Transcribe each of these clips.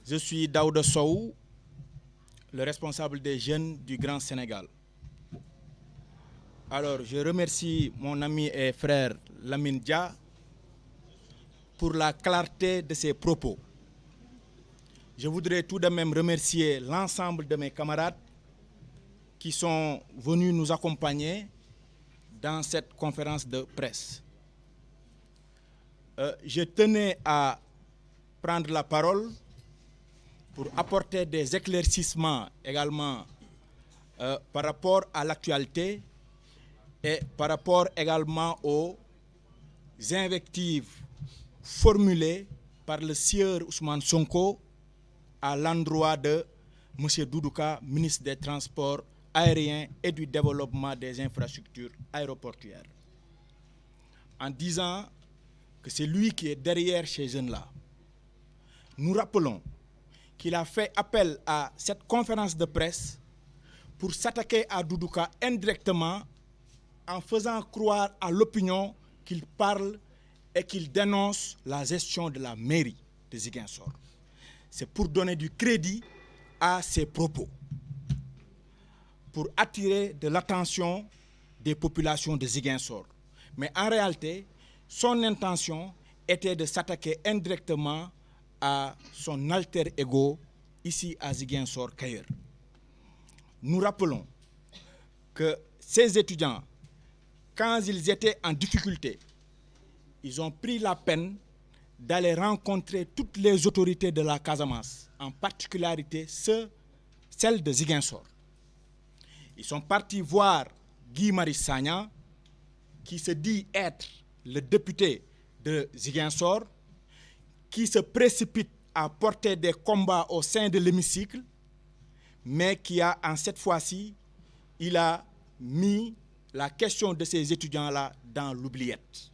Je suis Daouda Sow, le responsable des jeunes du Grand Sénégal. Alors, je remercie mon ami et frère Lamine Dia pour la clarté de ses propos. Je voudrais tout de même remercier l'ensemble de mes camarades qui sont venus nous accompagner dans cette conférence de presse. Je tenais à prendre la parole pour apporter des éclaircissements également par rapport à l'actualité et par rapport également aux invectives formulées par le sieur Ousmane Sonko à l'endroit de M. Doudouka, ministre des Transports aériens et du développement des infrastructures aéroportuaires, en disant que c'est lui qui est derrière ces jeunes-là. Nous rappelons qu'il a fait appel à cette conférence de presse pour s'attaquer à Doudouka indirectement en faisant croire à l'opinion qu'il parle et qu'il dénonce la gestion de la mairie de Ziguinchor. C'est pour donner du crédit à ses propos, pour attirer de l'attention des populations de Ziguinchor. Mais en réalité, son intention était de s'attaquer indirectement à son alter ego ici à Ziguinchor qu'ailleurs. Nous rappelons que ces étudiants, quand ils étaient en difficulté, ils ont pris la peine d'aller rencontrer toutes les autorités de la Casamance, en particularité celles de Ziguinchor. Ils sont partis voir Guy Marius Sagna, qui se dit être le député de Ziguinchor, qui se précipite à porter des combats au sein de l'hémicycle, mais qui a, en cette fois-ci, il a mis la question de ces étudiants-là dans l'oubliette.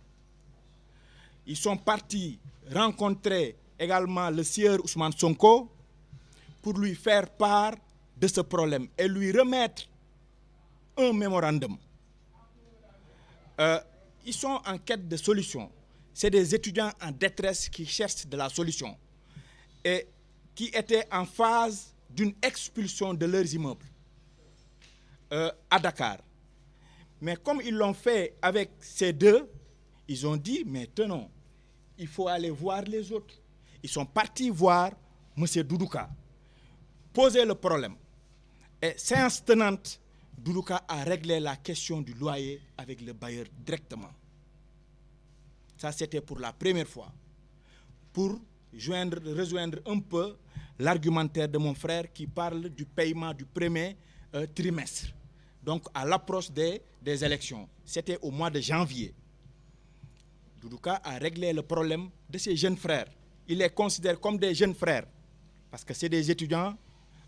Ils sont partis rencontrer également le sieur Ousmane Sonko pour lui faire part de ce problème et lui remettre un mémorandum. Ils sont en quête de solution. C'est des étudiants en détresse qui cherchent de la solution et qui étaient en phase d'une expulsion de leurs immeubles à Dakar. Mais comme ils l'ont fait avec ces deux, ils ont dit, mais tenons, il faut aller voir les autres. Ils sont partis voir M. Doudouka, poser le problème. Et séance tenante, Doudouka a réglé la question du loyer avec le bailleur directement. Ça, c'était pour la première fois, pour rejoindre un peu l'argumentaire de mon frère qui parle du paiement du premier trimestre. Donc, à l'approche des élections. C'était au mois de janvier. Doudouka a réglé le problème de ses jeunes frères. Il les considère comme des jeunes frères, parce que c'est des étudiants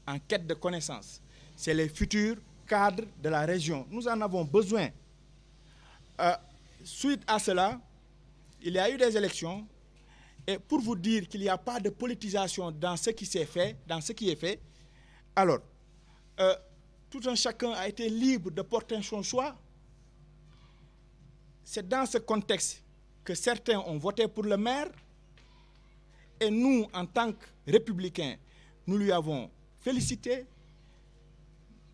en quête de connaissances. C'est les futurs cadres de la région. Nous en avons besoin. Suite à cela, il y a eu des élections. Et pour vous dire qu'il n'y a pas de politisation dans ce qui s'est fait, dans ce qui est fait, alors, tout un chacun a été libre de porter son choix. C'est dans ce contexte que certains ont voté pour le maire et nous, en tant que républicains, nous lui avons félicité,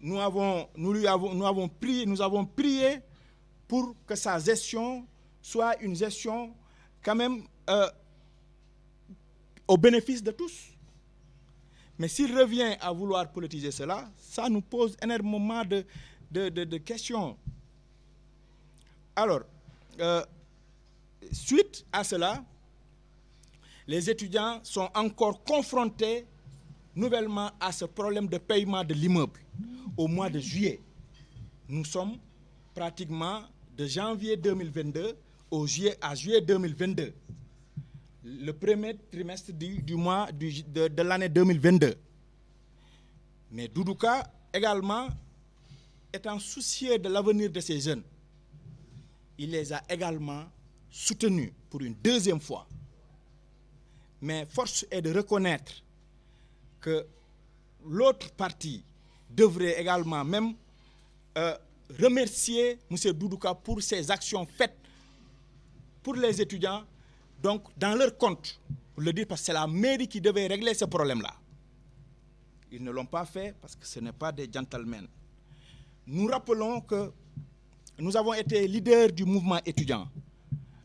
nous avons prié pour que sa gestion soit une gestion quand même au bénéfice de tous. Mais s'il revient à vouloir politiser cela, ça nous pose énormément de questions. Alors, suite à cela, les étudiants sont encore confrontés nouvellement à ce problème de paiement de l'immeuble. Au mois de juillet, nous sommes pratiquement de janvier 2022 à juillet 2022. Le premier trimestre du mois de l'année 2022. Mais Doudouka, également, étant soucieux de l'avenir de ces jeunes, il les a également soutenus pour une deuxième fois. Mais force est de reconnaître que l'autre partie devrait également même remercier M. Doudouka pour ses actions faites pour les étudiants, donc dans leur compte, pour le dire parce que c'est la mairie qui devait régler ce problème-là. ils ne l'ont pas fait parce que ce n'est pas des gentlemen. Nous rappelons que nous avons été leaders du mouvement étudiant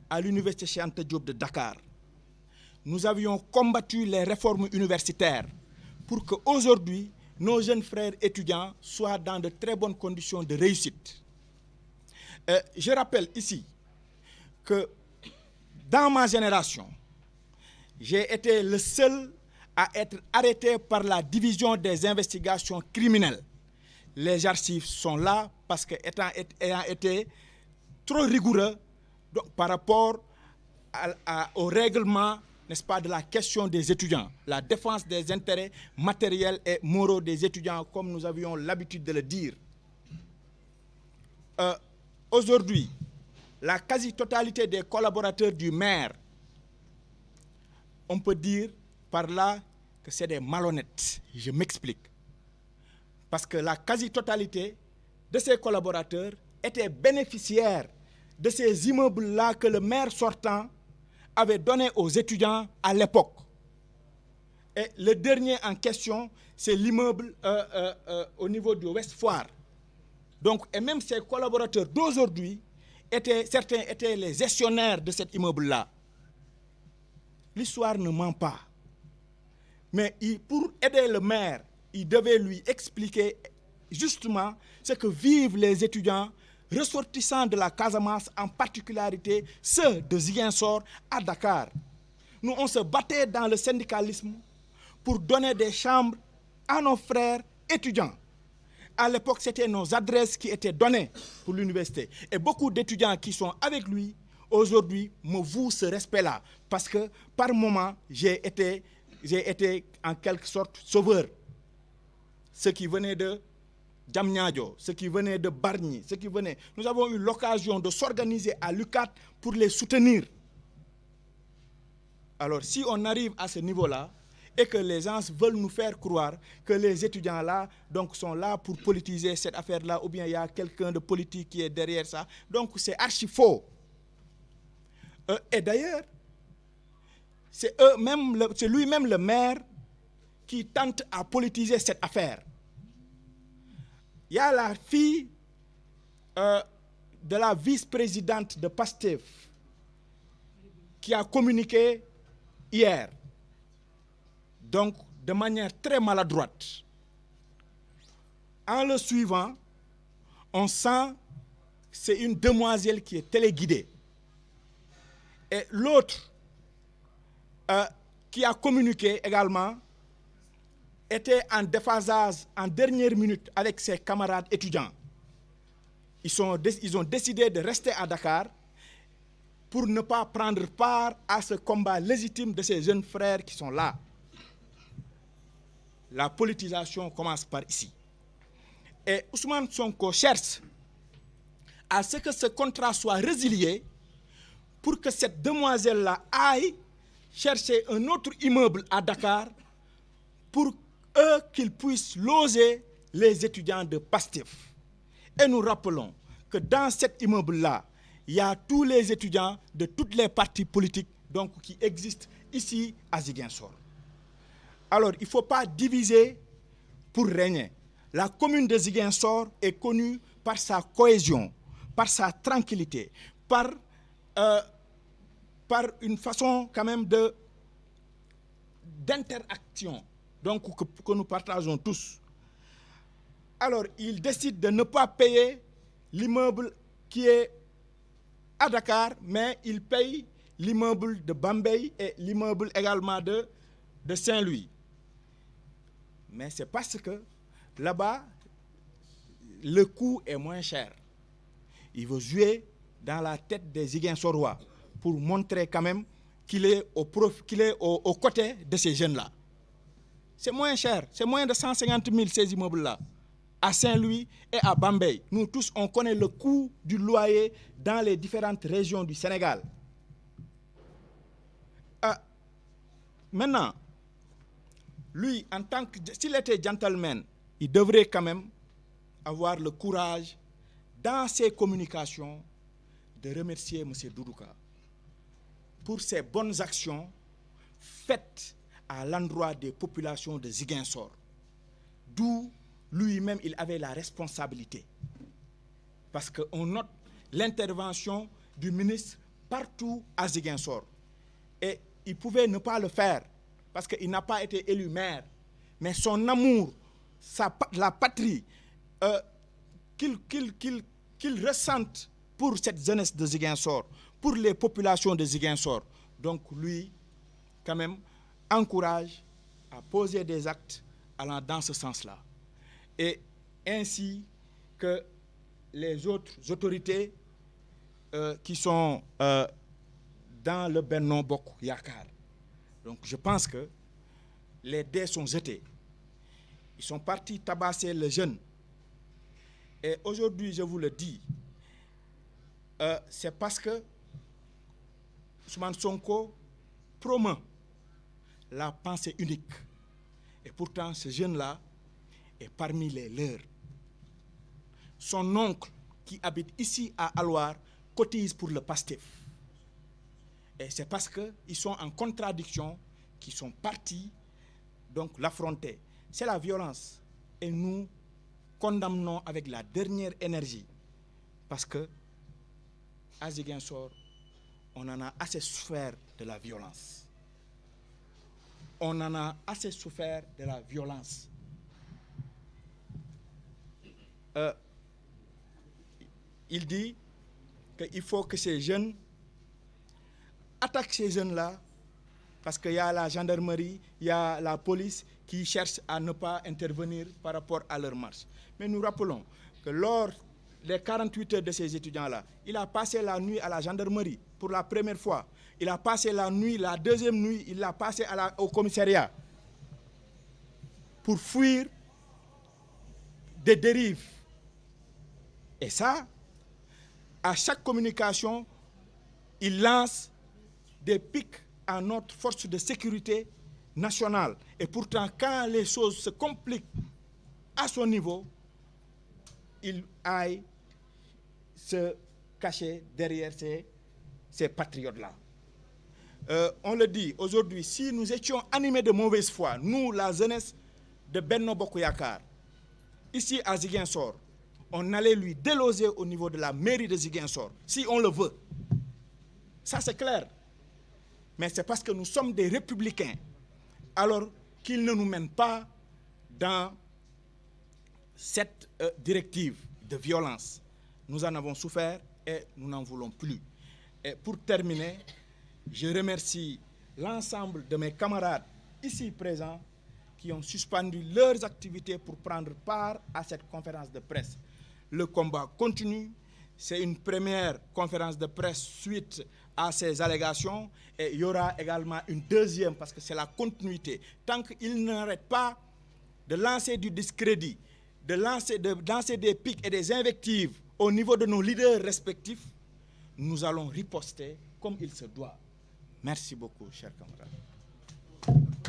à l'université Cheikh Anta Diop de Dakar. Nous avions combattu les réformes universitaires pour qu'aujourd'hui, nos jeunes frères étudiants soient dans de très bonnes conditions de réussite. Je rappelle ici que dans ma génération, j'ai été le seul à être arrêté par la division des investigations criminelles. Les archives sont là parce que ayant été trop rigoureux par rapport au règlement, n'est-ce pas, de la question des étudiants, la défense des intérêts matériels et moraux des étudiants, comme nous avions l'habitude de le dire. Aujourd'hui, la quasi-totalité des collaborateurs du maire, on peut dire par là que c'est des malhonnêtes. Je m'explique. Parce que la quasi-totalité de ces collaborateurs étaient bénéficiaires de ces immeubles-là que le maire sortant avait donné aux étudiants à l'époque. Et le dernier en question, c'est l'immeuble au niveau du Ouest Foire. Donc, et même ces collaborateurs d'aujourd'hui, certains étaient les gestionnaires de cet immeuble-là. L'histoire ne ment pas. Mais pour aider le maire, il devait lui expliquer justement ce que vivent les étudiants ressortissants de la Casamance, en particularité ceux de Ziguinchor à Dakar. Nous, on se battait dans le syndicalisme pour donner des chambres à nos frères étudiants. À l'époque, c'était nos adresses qui étaient données pour l'université. Et beaucoup d'étudiants qui sont avec lui, aujourd'hui, me vouent ce respect-là. Parce que, par moment, j'ai été en quelque sorte sauveur. Ceux qui venaient de Diamniadio, ceux qui venaient de Bargny, ceux qui venaient... Nous avons eu l'occasion de s'organiser à l'UCAD pour les soutenir. Alors, si on arrive à ce niveau-là, et que les gens veulent nous faire croire que les étudiants-là donc, sont là pour politiser cette affaire-là, ou bien il y a quelqu'un de politique qui est derrière ça, donc c'est archi faux. Et d'ailleurs, c'est lui-même le maire qui tente à politiser cette affaire. Il y a la fille de la vice-présidente de PASTEF qui a communiqué hier, donc de manière très maladroite. En le suivant, on sent que c'est une demoiselle qui est téléguidée. Et l'autre qui a communiqué également était en déphasage en dernière minute avec ses camarades étudiants. Ils ont décidé de rester à Dakar pour ne pas prendre part à ce combat légitime de ces jeunes frères qui sont là. La politisation commence par ici. Et Ousmane Sonko cherche à ce que ce contrat soit résilié pour que cette demoiselle-là aille chercher un autre immeuble à Dakar pour qu'ils puissent loger les étudiants de PASTEF. Et nous rappelons que dans cet immeuble-là, il y a tous les étudiants de toutes les partis politiques donc, qui existent ici à Ziguinchor. Alors, il ne faut pas diviser pour régner. La commune de Ziguinchor est connue par sa cohésion, par sa tranquillité, par une façon quand même d'interaction donc, que nous partageons tous. Alors, il décide de ne pas payer l'immeuble qui est à Dakar, mais il paye l'immeuble de Bambey et l'immeuble également de Saint-Louis. Mais c'est parce que là-bas, le coût est moins cher. Il veut jouer dans la tête des Ziguinchorois pour montrer quand même qu'il est aux côtés de ces jeunes-là. C'est moins cher, c'est moins de 150 000 ces immeubles-là. À Saint-Louis et à Bambey. Nous tous, on connaît le coût du loyer dans les différentes régions du Sénégal. Maintenant, lui, en tant que... S'il était gentleman, il devrait quand même avoir le courage, dans ses communications, de remercier M. Doudouka pour ses bonnes actions faites à l'endroit des populations de Ziguinchor. d'où lui-même il avait la responsabilité. Parce qu'on note l'intervention du ministre partout à Ziguinchor. Et il pouvait ne pas le faire parce qu'il n'a pas été élu maire. Mais son amour, la patrie qu'il ressente pour cette jeunesse de Ziguinchor, pour les populations de Ziguinchor. Donc lui, quand même, encourage à poser des actes allant dans ce sens-là. Et ainsi que les autres autorités qui sont dans le Benno Bokk Yakaar. Donc je pense que les dés sont jetés. Ils sont partis tabasser les jeunes. Et aujourd'hui, je vous le dis, c'est parce que Ousmane Sonko promeut la pensée unique. Et pourtant, ce jeune-là est parmi les leurs. Son oncle, qui habite ici à Alouar, cotise pour le PASTEF. Et c'est parce qu'ils sont en contradiction qu'ils sont partis donc l'affronter. C'est la violence. Et nous condamnons avec la dernière énergie. Parce que à Ziguinchor, on en a assez souffert de la violence. On en a assez souffert de la violence. Il dit qu'il faut que ces jeunes attaquent ces jeunes-là parce qu'il y a la gendarmerie, il y a la police qui cherchent à ne pas intervenir par rapport à leur marche. Mais nous rappelons que lors des 48 heures de ces étudiants-là, il a passé la nuit à la gendarmerie pour la première fois. Il a passé la nuit, la deuxième nuit, il l'a passé au commissariat pour fuir des dérives. Et ça, à chaque communication, il lance des pics à notre force de sécurité nationale. Et pourtant, quand les choses se compliquent à son niveau, il aille se cacher derrière ces patriotes-là. On le dit, aujourd'hui, si nous étions animés de mauvaise foi, nous, la jeunesse de Benno Bokk Yakaar, ici à Ziguinchor, on allait lui déloger au niveau de la mairie de Ziguinchor, si on le veut. Ça, c'est clair. Mais c'est parce que nous sommes des républicains, alors qu'ils ne nous mènent pas dans cette directive de violence. Nous en avons souffert et nous n'en voulons plus. Et pour terminer, je remercie l'ensemble de mes camarades ici présents qui ont suspendu leurs activités pour prendre part à cette conférence de presse. Le combat continue. C'est une première conférence de presse suite à ces allégations et il y aura également une deuxième parce que c'est la continuité. Tant qu'ils n'arrêtent pas de lancer du discrédit, de lancer des pics et des invectives au niveau de nos leaders respectifs, nous allons riposter comme il se doit. Merci beaucoup, chers camarades.